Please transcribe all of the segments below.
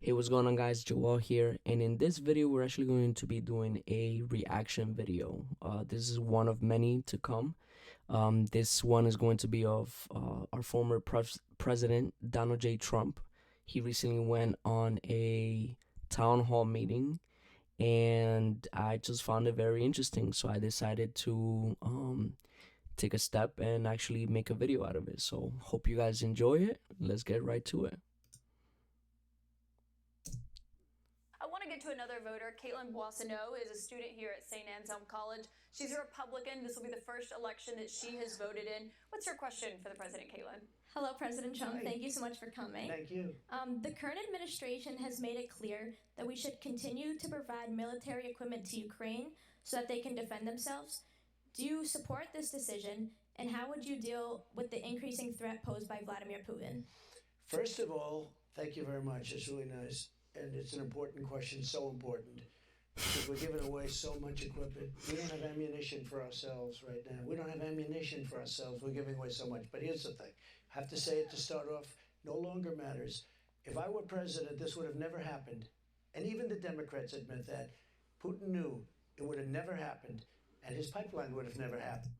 Hey, what's going on, guys? Joel here, and in this video, we're actually going to be doing a reaction video. This is one of many to come. This one is going to be of our former president, Donald J. Trump. He recently went on a town hall meeting, and I just found it very interesting, so I decided to take a step and actually make a video out of it. So, hope you guys enjoy it. Let's get right to it. I want to get to another voter. Caitlin Boissonneau is a student here at St. Anselm College. She's a Republican. This will be the first election that she has voted in. What's your question for the president, Caitlin? Hello, President Trump. Hi. Thank you so much for coming. Thank you. The current administration has made it clear that we should continue to provide military equipment to Ukraine so that they can defend themselves. Do you support this decision, and how would you deal with the increasing threat posed by Vladimir Putin? First of all, thank you very much. It's really nice. And it's an important question, so important. Because we're giving away so much equipment. We don't have ammunition for ourselves right now. We don't have ammunition for ourselves. We're giving away so much. But here's the thing. I have to say it to start off, no longer matters. If I were president, this would have never happened. And even the Democrats admit that. Putin knew it would have never happened. And his pipeline would have never happened.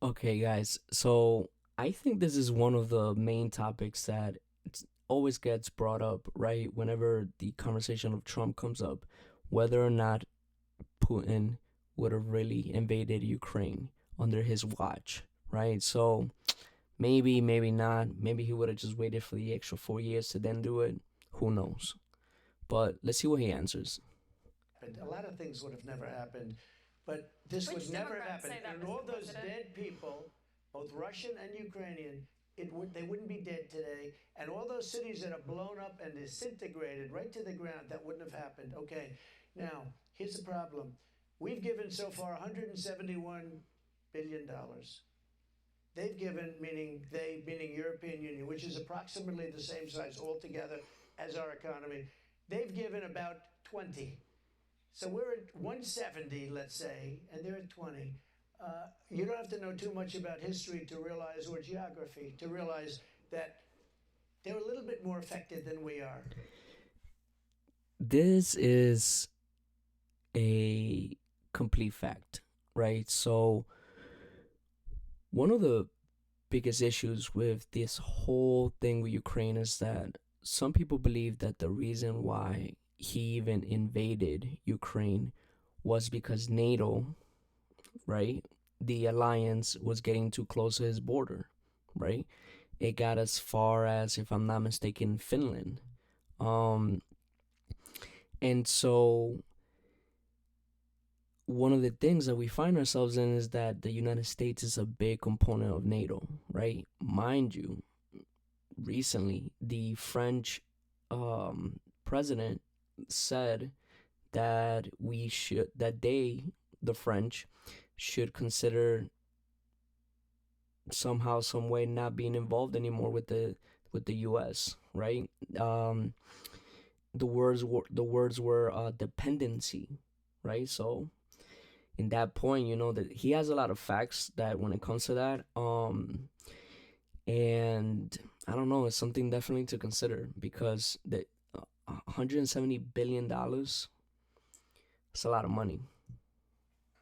Okay, guys, so I think this is one of the main topics that always gets brought up, right? Whenever the conversation of Trump comes up, whether or not Putin would have really invaded Ukraine under his watch, right? So maybe not. Maybe he would have just waited for the extra 4 years to then do it. Who knows? But let's see what he answers. A lot of things would have never happened. But this Which would never Democrats happen. say that, And Mr. all those President? dead people, both Russian and Ukrainian, they wouldn't be dead today. And all those cities that are blown up and disintegrated right to the ground, that wouldn't have happened. Okay, now, here's the problem. We've given so far $171 billion. They've given, meaning European Union, which is approximately the same size altogether as our economy. They've given about 20. So we're at 170, let's say, and they're at 20. You don't have to know too much about history to realize, or geography, to realize that they're a little bit more affected than we are. This is a complete fact, right? So one of the biggest issues with this whole thing with Ukraine is that some people believe that the reason why he even invaded Ukraine was because NATO, right? The alliance was getting too close to his border, right? It got as far as, if I'm not mistaken, Finland. And so one of the things that we find ourselves in is that the United States is a big component of NATO, right? Mind you, recently the French president said that the French should consider somehow, some way, not being involved anymore with the U.S., right? The words were dependency, right? So in that point, you know that he has a lot of facts that when it comes to that, and I don't know, it's something definitely to consider, because the $170 billion, it's a lot of money.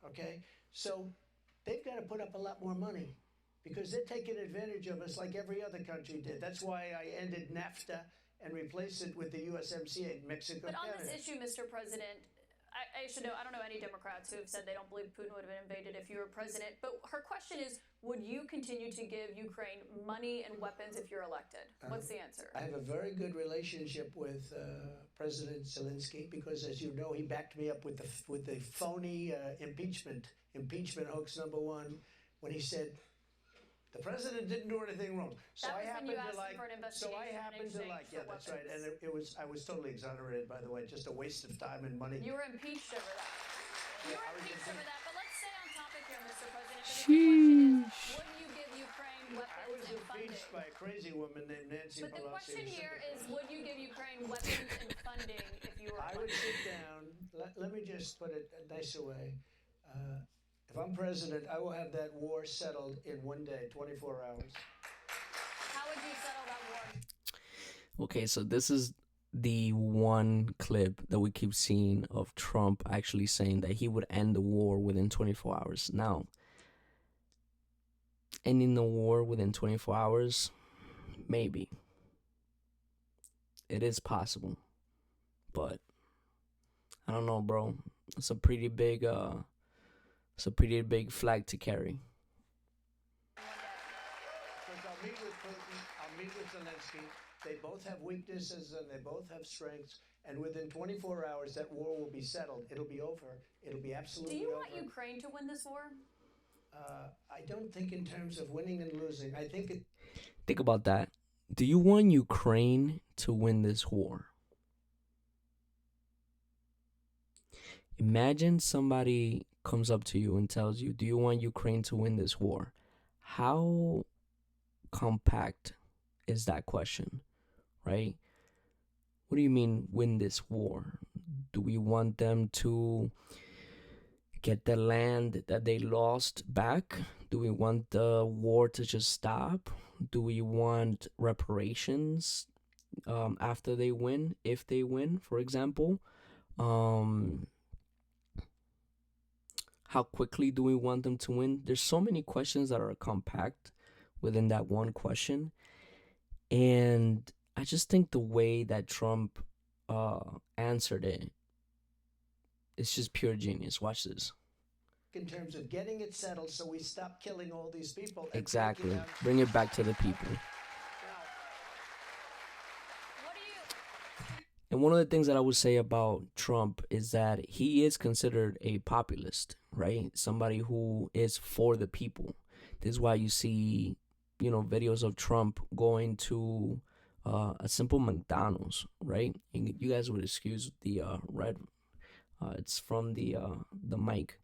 Okay? So they've got to put up a lot more money because they're taking advantage of us like every other country did. That's why I ended NAFTA and replaced it with the USMCA, Mexico, But on Canada. this issue, Mr. President, I should know, I don't know any Democrats who have said they don't believe Putin would have been invaded if you were president. But her question is, would you continue to give Ukraine money and weapons if you're elected? What's the answer? I have a very good relationship with President Zelensky because, as you know, he backed me up with the phony impeachment hoax number one, when he said the president didn't do anything wrong. So That I was when happen you to asked like. for an So I investigation happen in to exchange like. Yeah, for that's right. weapons. And I was totally exonerated, by the way. Just a waste of time and money. You were impeached over that. You Yeah, were I was impeached over impeached. that. But let's stay on topic here, Mr. President. Because the question is, would you give Ukraine I weapons was and funding? impeached by a crazy woman named Nancy But the Pelosi. question here is, would you give Ukraine weapons and funding if you were I would elected? sit down. Let me just put it a nicer way. If I'm president, I will have that war settled in one day, 24 hours. How would you settle that war? Okay, so this is the one clip that we keep seeing of Trump actually saying that he would end the war within 24 hours. Now, ending the war within 24 hours, maybe. It is possible. But I don't know, bro. It's a pretty big flag to carry. Because I'll meet with Putin, I'll meet with Zelensky. They both have weaknesses and they both have strengths. And within 24 hours, that war will be settled. It'll be over. It'll be Do absolutely you over. want Ukraine to win this war? I don't think in terms of winning and losing. I think it. Think about that. Do you want Ukraine to win this war? Imagine somebody comes up to you and tells you, do you want Ukraine to win this war? How compact is that question, right? What do you mean win this war? Do we want them to get the land that they lost back? Do we want the war to just stop? Do we want reparations after they win, if they win, for example? How quickly do we want them to win? There's so many questions that are compact within that one question. And I just think the way that Trump answered it, it's just pure genius. Watch this. In terms of getting it settled so we stop killing all these people. And Exactly. breaking down- Bring it back to the people. Now, What do you? And one of the things that I would say about Trump is that he is considered a populist, right? Somebody who is for the people. This is why you see, videos of Trump going to a simple McDonald's, right? And you guys would excuse the red. It's from the mic.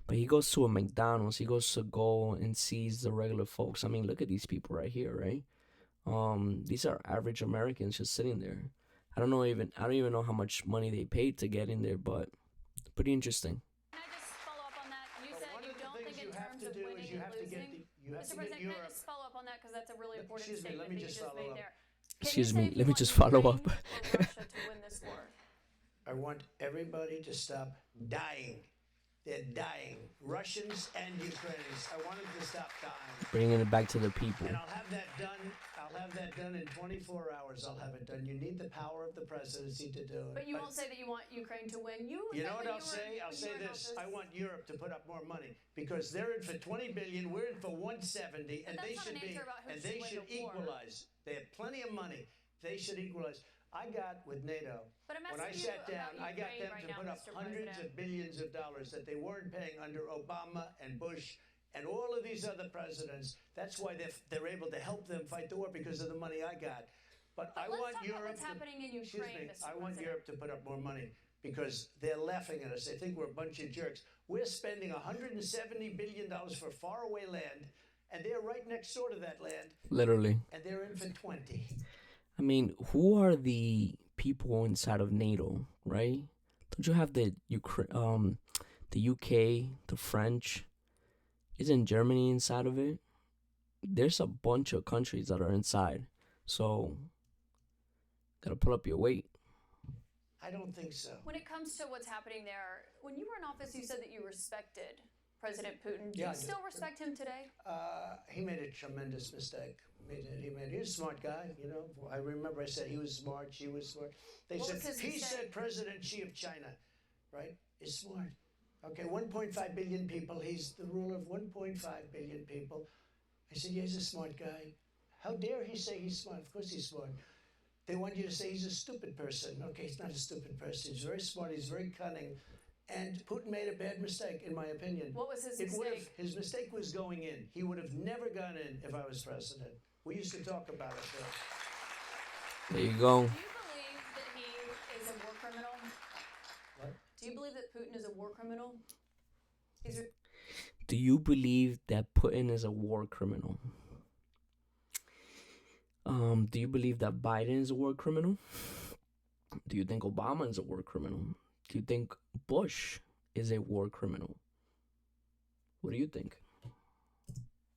But he goes to a McDonald's. He goes to go and sees the regular folks. I mean, look at these people right here, right? These are average Americans just sitting there. I don't even know how much money they paid to get in there, but pretty interesting. Can I just follow up on that? You but said one you of the don't things think in you have terms to of do is winning you and have to get losing. you have Mr. to get President, can I Europe. just follow up on that because that's a really important Excuse me, statement let me that you just just follow made up. there. Can Excuse you say me, if you let me want just follow Ukraine up. or Russia to win this war? I want everybody to stop dying. They're dying. Russians and Ukrainians. I want them to stop dying. Bringing it back to the people. And I'll have that done. I'll have that done in 24 hours. I'll have it done. You need the power of the presidency to do it. But you won't say that you want Ukraine to win. You said know what when I'll you were- say? I'll when say you were in this. office- I want Europe to put up more money because they're in for 20 billion. We're in for 170, and that's they not an should be. answer about who And should they win should the war. equalize. They have plenty of money. They should equalize. I got with NATO. But I'm When I asking you sat down, about I got Ukraine them right to now, put up Mr. hundreds President. of billions of dollars that they weren't paying under Obama and Bush and all of these other presidents. That's why they're able to help them fight the war because of the money I got. But I let's want talk about Europe. what's happening in Excuse Ukraine, me. Mr. I want President. Europe to put up more money because they're laughing at us. They think we're a bunch of jerks. We're spending $170 billion for faraway land, and they're right next door to that land, Literally. and they're in for 20. I mean, who are the people inside of NATO, right? Don't you have the UK, the French? Isn't Germany inside of it? There's a bunch of countries that are inside. So, gotta pull up your weight. I don't think so. When it comes to what's happening there, when you were in office, you said that you respected President Putin. Do Yeah, I you do. still respect him today? He made a tremendous mistake. He was a smart guy, you know. I remember I said he was smart, she was smart. They What said was his he mistake? said President Xi of China, right, is smart. Okay, 1.5 billion people. He's the ruler of 1.5 billion people. I said, yeah, he's a smart guy. How dare he say he's smart? Of course he's smart. They want you to say he's a stupid person. Okay, he's not a stupid person. He's very smart. He's very cunning. And Putin made a bad mistake, in my opinion. What was his mistake? His mistake was going in. He would have never gone in if I was president. We used to talk about it. There you go. Do you believe that he is a war criminal? What? Do you believe that Putin is a war criminal? Do you believe that Putin is a war criminal? Do you believe that Biden is a war criminal? Do you think Obama is a war criminal? Do you think Bush is a war criminal? What do you think?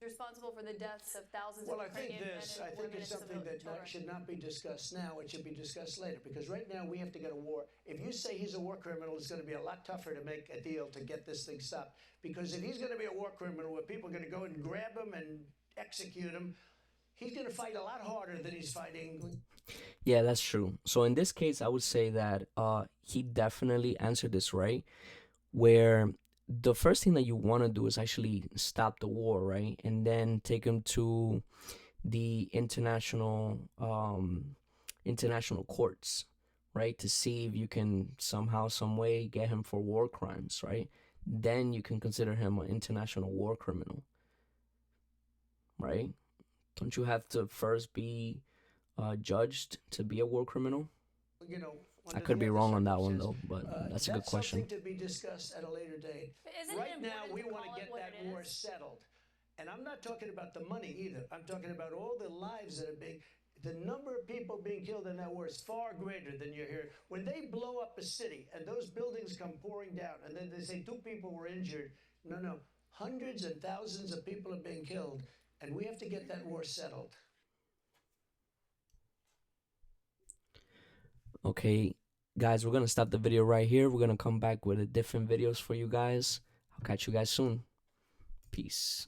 Mr. responsible for the deaths of thousands Well, of I think Ukrainian men this. and I think women it's and something that children. should not be discussed now. It should be discussed later, because right now we have to get a war. If you say he's a war criminal, it's going to be a lot tougher to make a deal to get this thing stopped. Because if he's going to be a war criminal, where people are going to go and grab him and execute him, he's going to fight a lot harder than he's fighting. Yeah, that's true. So in this case, I would say that he definitely answered this right, where the first thing that you want to do is actually stop the war, right? And then take him to the international courts, right? To see if you can somehow, some way get him for war crimes, right? Then you can consider him an international war criminal, right? Don't you have to first be judged to be a war criminal? You know, I under could the be other wrong on that one though, circumstances. but that's a good question. Something to be discussed at a later date. But isn't it Right now, important we to want to call it get what that it war is? settled. And I'm not talking about the money either. I'm talking about all the lives that are being, the number of people being killed in that war is far greater than you're hearing. When they blow up a city and those buildings come pouring down and then they say 2 people were injured, no. Hundreds and thousands of people are being killed, and we have to get that war settled. Okay, guys, we're gonna stop the video right here. We're gonna come back with different videos for you guys. I'll catch you guys soon. Peace.